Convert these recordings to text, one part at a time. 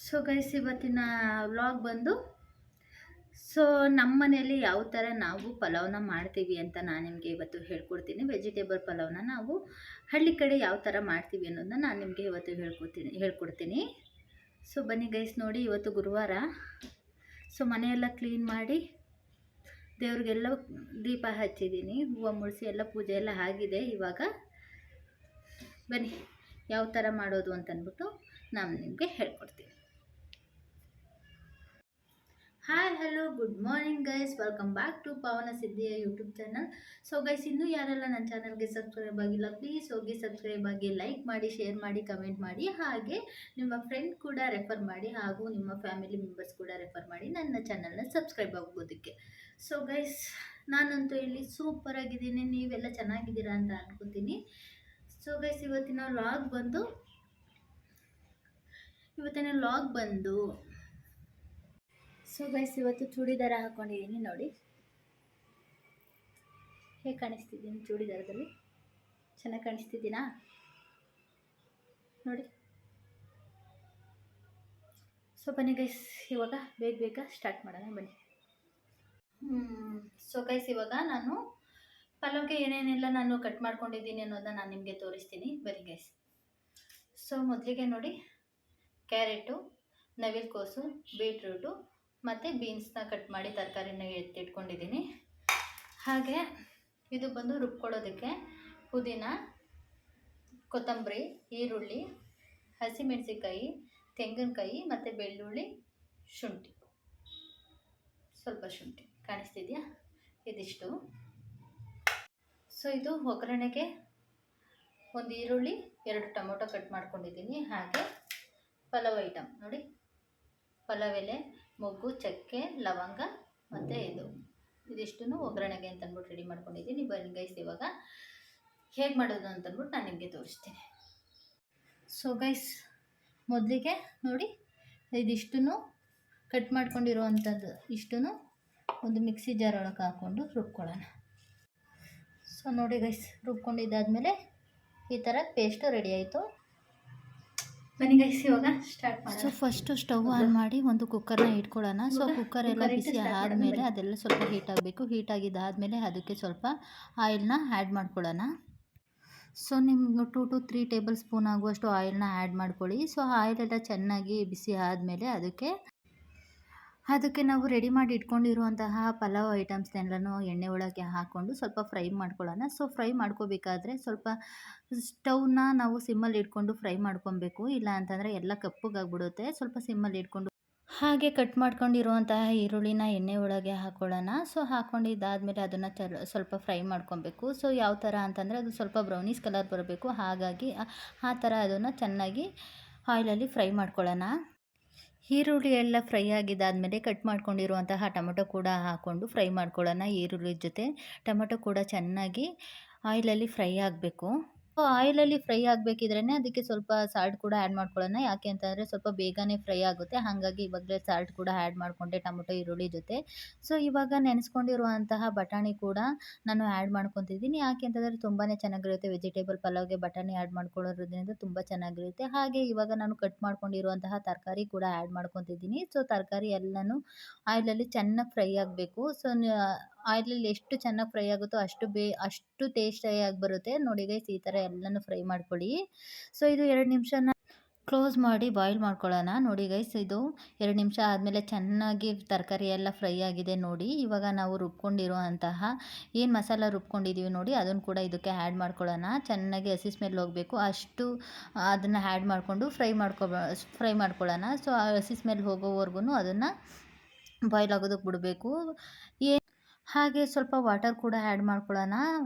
So guys ಇವತ್ತಿನ vlog ಬಂದು ನಮ್ಮ ಮನೆಯಲ್ಲಿ ಯಾವ ಥರ ನಾವು ಪಲಾವ್ನ ಮಾಡ್ತೀವಿ ಅಂತ ನಾನು ನಿಮಗೆ ಇವತ್ತು ಹೇಳ್ಕೊಡ್ತೀನಿ. ವೆಜಿಟೇಬಲ್ ಪಲಾವ್ನ ನಾವು ಹಳ್ಳಿ ಕಡೆ ಯಾವ ಥರ ಮಾಡ್ತೀವಿ ಅನ್ನೋದನ್ನ ನಾನು ನಿಮಗೆ ಇವತ್ತು ಹೇಳ್ಕೊಡ್ತೀನಿ. ಸೊ ಬನ್ನಿ ಗೈಸ್, ನೋಡಿ ಇವತ್ತು ಗುರುವಾರ. ಸೊ ಮನೆಯೆಲ್ಲ ಕ್ಲೀನ್ ಮಾಡಿ ದೇವ್ರಿಗೆಲ್ಲ ದೀಪ ಹಚ್ಚಿದ್ದೀನಿ, ಹೂವು ಮುಡಿಸಿ ಎಲ್ಲ ಪೂಜೆ ಎಲ್ಲ ಆಗಿದೆ. ಇವಾಗ ಬನ್ನಿ ಯಾವ ಥರ ಮಾಡೋದು ಅಂತಂದ್ಬಿಟ್ಟು ನಾನು ನಿಮಗೆ ಹೇಳ್ಕೊಡ್ತೀನಿ. Hi hello good morning guys, welcome back to Pavana ಸಿದ್ಧಿಯ ಯೂಟ್ಯೂಬ್ ಚಾನಲ್. ಸೊ ಗೈಸ್, ಇನ್ನೂ ಯಾರೆಲ್ಲ ನನ್ನ ಚಾನಲ್ಗೆ ಸಬ್ಸ್ಕ್ರೈಬ್ ಆಗಿಲ್ಲ ಪ್ಲೀಸ್ ಹೋಗಿ ಸಬ್ಸ್ಕ್ರೈಬ್ ಆಗಿ, ಲೈಕ್ ಮಾಡಿ, ಶೇರ್ ಮಾಡಿ, ಕಮೆಂಟ್ ಮಾಡಿ, ಹಾಗೆ ನಿಮ್ಮ ಫ್ರೆಂಡ್ ಕೂಡ ರೆಫರ್ ಮಾಡಿ, ಹಾಗೂ ನಿಮ್ಮ ಫ್ಯಾಮಿಲಿ ಮೆಂಬರ್ಸ್ ಕೂಡ ರೆಫರ್ ಮಾಡಿ ನನ್ನ ಚಾನಲ್ನ ಸಬ್ಸ್ಕ್ರೈಬ್ ಆಗೋದಕ್ಕೆ. ಸೊ ಗೈಸ್, ನಾನಂತೂ ಇಲ್ಲಿ ಸೂಪರ್ ಆಗಿದ್ದೀನಿ, ನೀವೆಲ್ಲ ಚೆನ್ನಾಗಿದ್ದೀರಾ ಅಂತ ಅನ್ಕೋತೀನಿ. ಸೊ ಗೈಸ್, ಇವತ್ತಿನ ವ್ಲಾಗ್ ಬಂದು ಸೊ ಗೈಸ್, ಇವತ್ತು ಚೂಡಿದಾರ ಹಾಕ್ಕೊಂಡಿದ್ದೀನಿ. ನೋಡಿ ಹೇಗೆ ಕಾಣಿಸ್ತಿದ್ದೀನಿ ಚೂಡಿದಾರದಲ್ಲಿ, ಚೆನ್ನಾಗಿ ಕಾಣಿಸ್ತಿದ್ದೀನಾ? ನೋಡಿ. ಸೊ ಬನ್ನಿ ಗೈಸ್, ಇವಾಗ ಬೇಗ ಸ್ಟಾರ್ಟ್ ಮಾಡೋಣ ಬನ್ನಿ. ಸೊ ಗೈಸ್, ಇವಾಗ ನಾನು ಪಲಾವ್ಗೆ ಏನೇನೆಲ್ಲ ನಾನು ಕಟ್ ಮಾಡ್ಕೊಂಡಿದ್ದೀನಿ ಅನ್ನೋದನ್ನ ನಾನು ನಿಮಗೆ ತೋರಿಸ್ತೀನಿ. ಬನ್ನಿ ಗೈಸ್. ಸೊ ಮೊದಲಿಗೆ ನೋಡಿ, ಕ್ಯಾರೆಟು, ನವಿಲುಕೋಸು, ಬೀಟ್ರೂಟು ಮತ್ತು ಬೀನ್ಸ್ನ ಕಟ್ ಮಾಡಿ ತರಕಾರಿನ ಎತ್ತಿಟ್ಕೊಂಡಿದ್ದೀನಿ. ಹಾಗೆ ಇದು ಬಂದು ರುಬ್ಕೊಳ್ಳೋದಕ್ಕೆ ಪುದೀನ, ಕೊತ್ತಂಬರಿ, ಈರುಳ್ಳಿ, ಹಸಿಮೆಣಸಿನ್ಕಾಯಿ, ತೆಂಗಿನಕಾಯಿ ಮತ್ತು ಬೆಳ್ಳುಳ್ಳಿ, ಶುಂಠಿ, ಸ್ವಲ್ಪ ಶುಂಠಿ ಕಾಣಿಸ್ತಿದೆಯಾ? ಇದಿಷ್ಟು. ಸೊ ಇದು ಒಗ್ಗರಣೆಗೆ ಒಂದು ಈರುಳ್ಳಿ, 2 ಟೊಮೊಟೊ ಕಟ್ ಮಾಡ್ಕೊಂಡಿದ್ದೀನಿ. ಹಾಗೆ ಪಲಾವ್ ಐಟಮ್ ನೋಡಿ, ಪಲಾವ್ ಎಲೆ, ಮೊಗ್ಗು, ಚಕ್ಕೆ, ಲವಂಗ ಮತ್ತು ಇದಿಷ್ಟನ್ನು ಒಗ್ಗರಣೆಗೆ ಅಂತಂದ್ಬಿಟ್ಟು ರೆಡಿ ಮಾಡ್ಕೊಂಡಿದ್ದೀನಿ. ಬನ್ನಿ ಗೈಸ್, ಇವಾಗ ಹೇಗೆ ಮಾಡೋದು ಅಂತಂದ್ಬಿಟ್ಟು ನಾನು ನಿಮಗೆ ತೋರಿಸ್ತೀನಿ. ಸೊ ಗೈಸ್, ಮೊದಲಿಗೆ ನೋಡಿ, ಇದಿಷ್ಟನ್ನು ಕಟ್ ಮಾಡ್ಕೊಂಡಿರೋವಂಥದ್ದು ಇಷ್ಟನ್ನು ಒಂದು ಮಿಕ್ಸಿ ಜಾರ್ ಒಳಗೆ ಹಾಕ್ಕೊಂಡು ರುಬ್ಕೊಳ್ಳೋಣ. ಸೊ ನೋಡಿ ಗೈಸ್, ರುಬ್ಕೊಂಡಿದ್ದಾದಮೇಲೆ ಈ ಥರ ಪೇಸ್ಟು ರೆಡಿ ಆಯಿತು. ಬನ್ನಿ ಗೈಸ್, ಇವಾಗ ಸ್ಟಾರ್ಟ್ ಮಾಡೋಣ. ಸೊ ಫಸ್ಟು ಸ್ಟವ್ ಆನ್ ಮಾಡಿ ಒಂದು ಕುಕ್ಕರ್ನ ಇಟ್ಕೊಳ್ಳೋಣ. ಸೊ ಕುಕ್ಕರ್ ಎಲ್ಲ ಬಿಸಿ ಆದಮೇಲೆ ಅದೆಲ್ಲ ಸ್ವಲ್ಪ ಹೀಟ್ ಆಗಬೇಕು. ಹೀಟ್ ಆಗಿದ್ದಾದಮೇಲೆ ಅದಕ್ಕೆ ಸ್ವಲ್ಪ ಆಯಿಲ್ನ ಆ್ಯಡ್ ಮಾಡ್ಕೊಳ್ಳೋಣ. ಸೊ ನಿಮ್ಗೆ 2 to 3 ಟೇಬಲ್ ಸ್ಪೂನ್ ಆಗುವಷ್ಟು ಆಯಿಲ್ನ ಆ್ಯಡ್ ಮಾಡ್ಕೊಳ್ಳಿ. ಸೊ ಆಯಿಲೆಲ್ಲ ಚೆನ್ನಾಗಿ ಬಿಸಿ ಆದಮೇಲೆ ಅದಕ್ಕೆ ನಾವು ರೆಡಿ ಮಾಡಿ ಇಟ್ಕೊಂಡಿರುವಂತಹ ಪಲಾವ್ ಐಟಮ್ಸ್ನೆಲ್ಲನೂ ಎಣ್ಣೆ ಒಳಗೆ ಹಾಕ್ಕೊಂಡು ಸ್ವಲ್ಪ ಫ್ರೈ ಮಾಡ್ಕೊಳ್ಳೋಣ. ಸೊ ಫ್ರೈ ಮಾಡ್ಕೋಬೇಕಾದ್ರೆ ಸ್ವಲ್ಪ ಸ್ಟವ್ನ ನಾವು ಸಿಮ್ಮಲ್ಲಿ ಇಟ್ಕೊಂಡು ಫ್ರೈ ಮಾಡ್ಕೊಬೇಕು, ಇಲ್ಲ ಅಂತಂದರೆ ಎಲ್ಲ ಕಪ್ಪಗಾಗ್ಬಿಡುತ್ತೆ. ಸ್ವಲ್ಪ ಸಿಮ್ಮಲ್ಲಿ ಇಟ್ಕೊಂಡು ಹಾಗೆ ಕಟ್ ಮಾಡ್ಕೊಂಡಿರುವಂತಹ ಈರುಳ್ಳಿನ ಎಣ್ಣೆ ಒಳಗೆ ಹಾಕ್ಕೊಳ್ಳೋಣ. ಸೊ ಹಾಕ್ಕೊಂಡಿದ್ದಾದಮೇಲೆ ಅದನ್ನು ಸ್ವಲ್ಪ ಫ್ರೈ ಮಾಡ್ಕೊಬೇಕು. ಸೊ ಯಾವ ಥರ ಅಂತಂದರೆ ಅದು ಸ್ವಲ್ಪ ಬ್ರೌನೀಸ್ ಕಲರ್ ಬರಬೇಕು. ಹಾಗಾಗಿ ಆ ಥರ ಅದನ್ನು ಚೆನ್ನಾಗಿ ಆಯಿಲಲ್ಲಿ ಫ್ರೈ ಮಾಡ್ಕೊಳ್ಳೋಣ. ಈರುಳ್ಳಿ ಎಲ್ಲ ಫ್ರೈ ಆಗಿದ್ದಾದಮೇಲೆ ಕಟ್ ಮಾಡ್ಕೊಂಡಿರುವಂತಹ ಟೊಮೊಟೊ ಕೂಡ ಹಾಕ್ಕೊಂಡು ಫ್ರೈ ಮಾಡ್ಕೊಳ್ಳೋಣ. ಈರುಳ್ಳಿ ಜೊತೆ ಟೊಮೊಟೊ ಕೂಡ ಚೆನ್ನಾಗಿ ಆಯಿಲಲ್ಲಿ ಫ್ರೈ ಆಗಬೇಕು. ಆಯಿಲಲ್ಲಿ ಫ್ರೈ ಆಗಬೇಕಿದ್ರೇ ಅದಕ್ಕೆ ಸ್ವಲ್ಪ ಸಾಲ್ಟ್ ಕೂಡ ಆ್ಯಡ್ ಮಾಡ್ಕೊಳ್ಳೋಣ. ಯಾಕೆ ಅಂತಂದರೆ ಸ್ವಲ್ಪ ಬೇಗನೆ ಫ್ರೈ ಆಗುತ್ತೆ, ಹಾಗಾಗಿ ಇವಾಗಲೇ ಸಾಲ್ಟ್ ಕೂಡ ಆ್ಯಡ್ ಮಾಡಿಕೊಂಡೆ ಟೊಮೊಟೊ ಈರುಳ್ಳಿ ಜೊತೆ. ಸೊ ಇವಾಗ ನೆನೆಸ್ಕೊಂಡಿರುವಂತಹ ಬಟಾಣಿ ಕೂಡ ನಾನು ಆ್ಯಡ್ ಮಾಡ್ಕೊತಿದ್ದೀನಿ. ಯಾಕೆ ಅಂತಂದರೆ ತುಂಬಾ ಚೆನ್ನಾಗಿರುತ್ತೆ. ವೆಜಿಟೇಬಲ್ ಪಲಾವ್ಗೆ ಬಟಾಣಿ ಆ್ಯಡ್ ಮಾಡ್ಕೊಳ್ಳೋದ್ರಿಂದ ತುಂಬ ಚೆನ್ನಾಗಿರುತ್ತೆ. ಹಾಗೆ ಇವಾಗ ನಾನು ಕಟ್ ಮಾಡ್ಕೊಂಡಿರುವಂತಹ ತರಕಾರಿ ಕೂಡ ಆ್ಯಡ್ ಮಾಡ್ಕೊತಿದ್ದೀನಿ. ಸೊ ತರಕಾರಿ ಎಲ್ಲನೂ ಆಯಿಲಲ್ಲಿ ಚೆನ್ನಾಗಿ ಫ್ರೈ ಆಗಬೇಕು. ಸೊ ಆಯಿಲಲ್ಲಿ ಎಷ್ಟು ಚೆನ್ನಾಗಿ ಫ್ರೈ ಆಗುತ್ತೋ ಅಷ್ಟು ಟೇಸ್ಟಿಯಾಗಿ ಬರುತ್ತೆ. ನೋಡಿ ಗೈಸ್, ಈ ಥರ ಎಲ್ಲನೂ ಫ್ರೈ ಮಾಡ್ಕೊಳ್ಳಿ. ಸೊ ಇದು 2 ನಿಮಿಷನ ಕ್ಲೋಸ್ ಮಾಡಿ ಬಾಯ್ಲ್ ಮಾಡ್ಕೊಳ್ಳೋಣ. ನೋಡಿ ಗೈಸ್, ಇದು 2 ನಿಮಿಷ ಆದಮೇಲೆ ಚೆನ್ನಾಗಿ ತರಕಾರಿ ಎಲ್ಲ ಫ್ರೈ ಆಗಿದೆ. ನೋಡಿ ಇವಾಗ ನಾವು ರುಬ್ಕೊಂಡಿರುವಂತಹ ಏನು ಮಸಾಲ ರುಬ್ಕೊಂಡಿದ್ದೀವಿ ನೋಡಿ, ಅದನ್ನು ಕೂಡ ಇದಕ್ಕೆ ಆ್ಯಡ್ ಮಾಡ್ಕೊಳ್ಳೋಣ. ಚೆನ್ನಾಗಿ ಹಸಿ ಸ್ಮೆಲ್ ಹೋಗಬೇಕು, ಅಷ್ಟು ಅದನ್ನು ಆ್ಯಡ್ ಮಾಡಿಕೊಂಡು ಫ್ರೈ ಮಾಡ್ಕೊಳ್ಳೋಣ. ಸೊ ಆ ಹಸಿ ಸ್ಮೆಲ್ ಹೋಗೋವರೆಗೂ ಅದನ್ನು ಬಾಯ್ಲ್ ಆಗೋದಕ್ಕೆ ಬಿಡಬೇಕು. ಹಾಗೆ ಸ್ವಲ್ಪ ವಾಟರ್ ಕೂಡ ಆ್ಯಡ್ ಮಾಡ್ಕೊಳ್ಳೋಣ.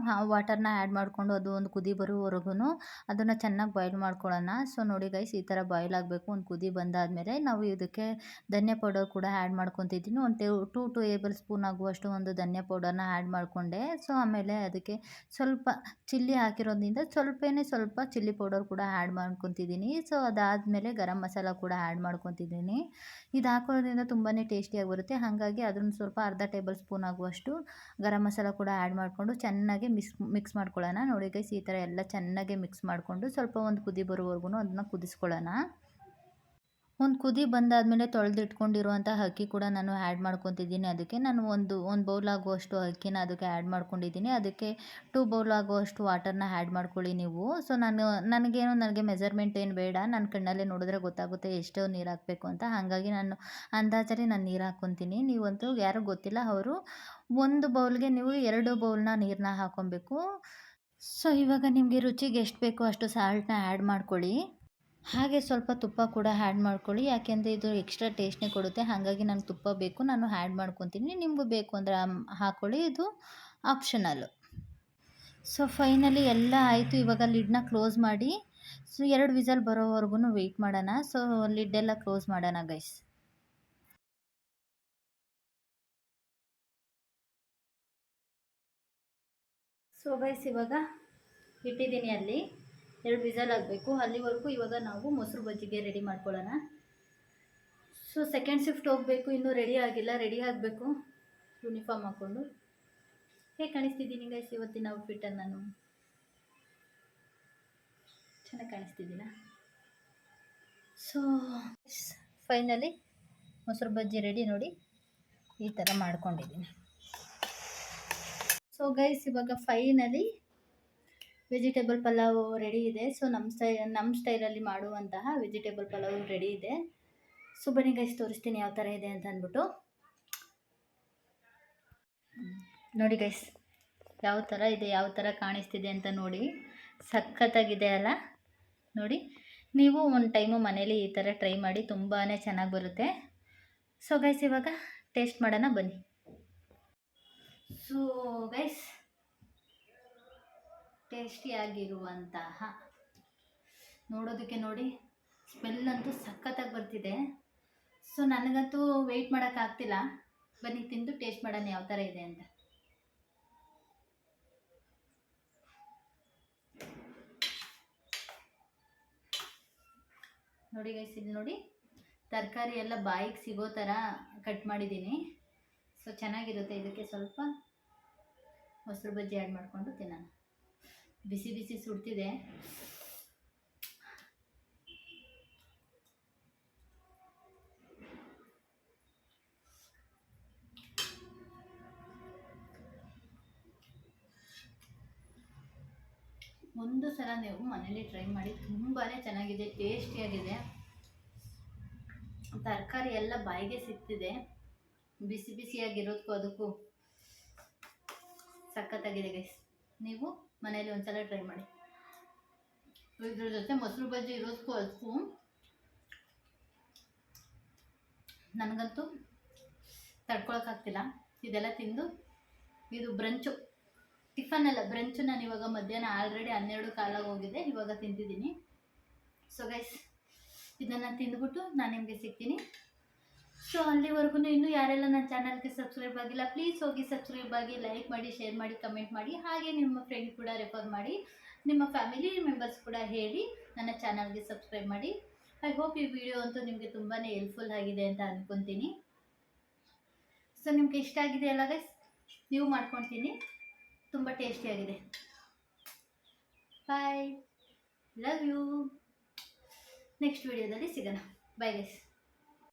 ವಾಟರ್ನ ಆ್ಯಡ್ ಮಾಡಿಕೊಂಡು ಅದು ಒಂದು ಕುದಿ ಬರೋವರೆಗೂ ಅದನ್ನು ಚೆನ್ನಾಗಿ ಬಾಯ್ಲ್ ಮಾಡ್ಕೊಳ್ಳೋಣ. ಸೊ ನೋಡಿ ಗೈಸ್, ಈ ಥರ ಬಾಯ್ಲ್ ಆಗಬೇಕು. ಒಂದು ಕುದಿ ಬಂದಾದಮೇಲೆ ನಾವು ಇದಕ್ಕೆ ಧನಿಯಾ ಪೌಡರ್ ಕೂಡ ಆ್ಯಡ್ ಮಾಡ್ಕೊತಿದ್ದೀನಿ. ಒಂದು 2 ಟೇಬಲ್ ಸ್ಪೂನ್ ಆಗುವಷ್ಟು ಒಂದು ಧನಿಯಾ ಪೌಡರ್ನ ಆ್ಯಡ್ ಮಾಡಿಕೊಂಡೆ. ಸೊ ಆಮೇಲೆ ಅದಕ್ಕೆ ಸ್ವಲ್ಪ ಚಿಲ್ಲಿ ಹಾಕಿರೋದ್ರಿಂದ ಸ್ವಲ್ಪ ಚಿಲ್ಲಿ ಪೌಡರ್ ಕೂಡ ಆ್ಯಡ್ ಮಾಡ್ಕೊತಿದ್ದೀನಿ. ಸೊ ಅದಾದಮೇಲೆ ಗರಂ ಮಸಾಲ ಕೂಡ ಆ್ಯಡ್ ಮಾಡ್ಕೊತಿದ್ದೀನಿ. ಇದು ಹಾಕೋದ್ರಿಂದ ತುಂಬಾ ಟೇಸ್ಟಿಯಾಗಿ ಬರುತ್ತೆ. ಹಾಗಾಗಿ ಅದನ್ನು ಸ್ವಲ್ಪ ಅರ್ಧ ಟೇಬಲ್ ಸ್ಪೂನ್ ಆಗುವಷ್ಟು ಗರಂ ಮಸಾಲ ಕೂಡ ಆ್ಯಡ್ ಮಾಡಿಕೊಂಡು ಚೆನ್ನಾಗಿ ಮಿಕ್ಸ್ ಮಾಡ್ಕೊಳ್ಳೋಣ. ನೋಡಿ ಗೈಸ್, ಈ ಥರ ಎಲ್ಲ ಚೆನ್ನಾಗಿ ಮಿಕ್ಸ್ ಮಾಡಿಕೊಂಡು ಸ್ವಲ್ಪ ಒಂದು ಕುದಿ ಬರೋವರೆಗೂ ಅದನ್ನು ಕುದಿಸ್ಕೊಳ್ಳೋಣ. ಒಂದು ಕುದಿ ಬಂದಾದಮೇಲೆ ತೊಳೆದಿಟ್ಕೊಂಡಿರುವಂಥ ಅಕ್ಕಿ ಕೂಡ ನಾನು ಆ್ಯಡ್ ಮಾಡ್ಕೊತಿದ್ದೀನಿ. ಅದಕ್ಕೆ ನಾನು ಒಂದು ಬೌಲ್ ಆಗುವಷ್ಟು ಅಕ್ಕಿನ ಅದಕ್ಕೆ ಆ್ಯಡ್ ಮಾಡ್ಕೊಂಡಿದ್ದೀನಿ. ಅದಕ್ಕೆ 2 ಬೌಲ್ ಆಗುವಷ್ಟು ವಾಟರ್ನ ಆ್ಯಡ್ ಮಾಡ್ಕೊಳ್ಳಿ ನೀವು. ಸೊ ನನಗೆ ಮೆಜರ್ಮೆಂಟ್ ಏನು ಬೇಡ. ನನ್ನ ಕಣ್ಣಲ್ಲೇ ನೋಡಿದ್ರೆ ಗೊತ್ತಾಗುತ್ತೆ ಎಷ್ಟು ನೀರು ಹಾಕಬೇಕು ಅಂತ. ಹಾಗಾಗಿ ನಾನು ಅಂದಾಜಲ್ಲಿ ನಾನು ನೀರು ಹಾಕ್ಕೊತೀನಿ. ನೀವಂತೂ ಯಾರೂ ಗೊತ್ತಿಲ್ಲ ಅವರು 1 ಬೌಲ್ಗೆ ನೀವು 2 ಬೌಲ್ನ ನೀರನ್ನ ಹಾಕ್ಕೊಬೇಕು. ಸೊ ಇವಾಗ ನಿಮಗೆ ರುಚಿಗೆ ಎಷ್ಟು ಬೇಕೋ ಅಷ್ಟು ಸಾಲ್ಟ್ನ ಆ್ಯಡ್ ಮಾಡ್ಕೊಳ್ಳಿ. ಹಾಗೆ ಸ್ವಲ್ಪ ತುಪ್ಪ ಕೂಡ ಆ್ಯಡ್ ಮಾಡ್ಕೊಳ್ಳಿ. ಯಾಕೆಂದರೆ ಇದು ಎಕ್ಸ್ಟ್ರಾ ಟೇಸ್ಟ್ನೇ ಕೊಡುತ್ತೆ. ಹಾಗಾಗಿ ನನಗೆ ತುಪ್ಪ ಬೇಕು, ನಾನು ಆ್ಯಡ್ ಮಾಡ್ಕೊತೀನಿ. ನಿಮಗೂ ಬೇಕು ಅಂದರೆ ಹಾಕ್ಕೊಳ್ಳಿ, ಇದು ಆಪ್ಷನಲ್ಲು. ಸೊ ಫೈನಲಿ ಎಲ್ಲ ಆಯಿತು. ಇವಾಗ ಲಿಡ್ನ ಕ್ಲೋಸ್ ಮಾಡಿ ಸೊ 2 ವಿಸಲ್ ಬರೋವರೆಗೂ ವೆಯ್ಟ್ ಮಾಡೋಣ. ಸೊ ಲಿಡ್ಡೆಲ್ಲ ಕ್ಲೋಸ್ ಮಾಡೋಣ ಗೈಸ್. ಸೊ ಗೈಸ್ ಇವಾಗ ಇಟ್ಟಿದ್ದೀನಿ ಅಲ್ಲಿ 2 ವಿಸಲ್ ಆಗಬೇಕು. ಅಲ್ಲಿವರೆಗೂ ಇವಾಗ ನಾವು ಮೊಸರು ಬಜ್ಜಿಗೆ ರೆಡಿ ಮಾಡ್ಕೊಳ್ಳೋಣ. ಸೊ ಸೆಕೆಂಡ್ ಶಿಫ್ಟ್ ಹೋಗಬೇಕು, ಇನ್ನೂ ರೆಡಿ ಆಗಿಲ್ಲ, ರೆಡಿ ಆಗಬೇಕು ಯೂನಿಫಾರ್ಮ್ ಹಾಕ್ಕೊಂಡು. ಹೇಗೆ ಕಾಣಿಸ್ತಿದ್ದೀನಿ ಗೈಸ್ ಇವತ್ತಿನ ಔಟ್ಫಿಟ್ಟಲ್ಲಿ? ನಾನು ಚೆನ್ನಾಗಿ ಕಾಣಿಸ್ತಿದ್ದೀನ? ಸೊ ಫೈನಲಿ ಮೊಸರು ಬಜ್ಜಿ ರೆಡಿ ನೋಡಿ, ಈ ಥರ ಮಾಡ್ಕೊಂಡಿದ್ದೀನಿ. ಸೊ ಗೈಸ್ ಇವಾಗ ಫೈನಲಿ ವೆಜಿಟೇಬಲ್ ಪಲಾವ್ ರೆಡಿ ಇದೆ. ಸೊ ನಮ್ಮ ಸ್ಟೈಲಲ್ಲಿ ಮಾಡುವಂತಹ ವೆಜಿಟೇಬಲ್ ಪಲಾವ್ ರೆಡಿ ಇದೆ. ಸೊ ಬನ್ನಿ ಗೈಸ್ ತೋರಿಸ್ತೀನಿ ಯಾವ ಥರ ಇದೆ ಅಂತ ಅಂದ್ಬಿಟ್ಟು. ನೋಡಿ ಗೈಸ್ ಯಾವ ಥರ ಇದೆ, ಯಾವ ಥರ ಕಾಣಿಸ್ತಿದೆ ಅಂತ ನೋಡಿ. ಸಖತ್ತಾಗಿದೆ ಅಲ್ಲ? ನೋಡಿ, ನೀವು ಒಂದು ಟೈಮು ಮನೇಲಿ ಈ ಥರ ಟ್ರೈ ಮಾಡಿ, ತುಂಬಾ ಚೆನ್ನಾಗಿ ಬರುತ್ತೆ. ಸೊ ಗೈಸ್ ಇವಾಗ ಟೇಸ್ಟ್ ಮಾಡೋಣ ಬನ್ನಿ. ಸೊ ಗೈಸ್ ಟೇಸ್ಟಿಯಾಗಿರುವಂತಹ, ನೋಡೋದಕ್ಕೆ ನೋಡಿ ಸ್ಮೆಲ್ ಅಂತೂ ಸಖತ್ತಾಗಿ ಬರ್ತಿದೆ. ಸೊ ನನಗಂತೂ ವೆಯ್ಟ್ ಮಾಡೋಕ್ಕಾಗ್ತಿಲ್ಲ. ಬನ್ನಿ ತಿಂದು ಟೇಸ್ಟ್ ಮಾಡೋಣ ಯಾವ ಥರ ಇದೆ ಅಂತ. ನೋಡಿ ಗೈಸ್ ಇಲ್ಲಿ ನೋಡಿ, ತರಕಾರಿ ಎಲ್ಲ ಬಾಯಿಗೆ ಸಿಗೋ ಥರ ಕಟ್ ಮಾಡಿದ್ದೀನಿ. ಸೊ ಚೆನ್ನಾಗಿರುತ್ತೆ. ಇದಕ್ಕೆ ಸ್ವಲ್ಪ ಮೊಸರು ಬಜ್ಜಿ ಆ್ಯಡ್ ಮಾಡಿಕೊಂಡು ತಿನ್ನೋಣ. ಬಿಸಿ ಬಿಸಿ ಸುಡ್ತಿದೆ. ಒಂದು ಸಲ ನೀವು ಮನೇಲಿ ಟ್ರೈ ಮಾಡಿ, ತುಂಬಾ ಚೆನ್ನಾಗಿದೆ, ಟೇಸ್ಟಿಯಾಗಿದೆ. ತರಕಾರಿ ಎಲ್ಲ ಬಾಯಿಗೆ ಸಿಗ್ತಿದೆ. ಬಿಸಿ ಬಿಸಿಯಾಗಿರೋದಕ್ಕೂ ಅದಕ್ಕೂ ಸಖತ್ತಾಗಿದೆ ಗೈಸ್. ನೀವು ಮನೇಲಿ ಒಂದ್ಸಲ ಟ್ರೈ ಮಾಡಿ. ಇದ್ರ ಜೊತೆ ಮೊಸರು ಬಜ್ಜಿ ಇರೋದಕ್ಕೂ ಅದಕ್ಕೂ ನನಗಂತೂ ತಡ್ಕೊಳಕ್ಕಾಗ್ತಿಲ್ಲ. ಇದೆಲ್ಲ ತಿಂದು ಇದು ಬ್ರಂಚು, ಟಿಫನ್ ಅಲ್ಲ ಬ್ರಂಚು. ನಾನು ಇವಾಗ ಮಧ್ಯಾಹ್ನ ಆಲ್ರೆಡಿ 12 ಕಾಲಾಗಿ ಹೋಗಿದೆ, ಇವಾಗ ತಿಂತಿದ್ದೀನಿ. ಸೊ ಗೈಸ್ ಇದನ್ನು ತಿಂದ್ಬಿಟ್ಟು ನಾನು ನಿಮಗೆ ಸಿಗ್ತೀನಿ. ಸೊ ಅಲ್ಲಿವರೆಗೂ ಇನ್ನೂ ಯಾರೆಲ್ಲ ನನ್ನ ಚಾನಲ್ಗೆ ಸಬ್ಸ್ಕ್ರೈಬ್ ಆಗಿಲ್ಲ, ಪ್ಲೀಸ್ ಹೋಗಿ ಸಬ್ಸ್ಕ್ರೈಬ್ ಆಗಿ, ಲೈಕ್ ಮಾಡಿ, ಶೇರ್ ಮಾಡಿ, ಕಮೆಂಟ್ ಮಾಡಿ. ಹಾಗೆ ನಿಮ್ಮ ಫ್ರೆಂಡ್ ಕೂಡ ರೆಫರ್ ಮಾಡಿ, ನಿಮ್ಮ ಫ್ಯಾಮಿಲಿ ಮೆಂಬರ್ಸ್ ಕೂಡ ಹೇಳಿ ನನ್ನ ಚಾನಲ್ಗೆ ಸಬ್ಸ್ಕ್ರೈಬ್ ಮಾಡಿ. ಐ ಹೋಪ್ ಈ ವಿಡಿಯೋ ಅಂತೂ ನಿಮಗೆ ತುಂಬಾ ಹೆಲ್ಪ್ಫುಲ್ ಆಗಿದೆ ಅಂತ ಅಂದ್ಕೊತೀನಿ. ಸೊ ನಿಮ್ಗೆ ಇಷ್ಟ ಆಗಿದೆ ಅಲ್ಲ ಗೈಸ್? ನೀವು ಮಾಡ್ಕೊತೀನಿ, ತುಂಬ ಟೇಸ್ಟಿಯಾಗಿದೆ. Bye, love you. ನೆಕ್ಸ್ಟ್ ವಿಡಿಯೋದಲ್ಲಿ ಸಿಗೋಣ. Bye guys.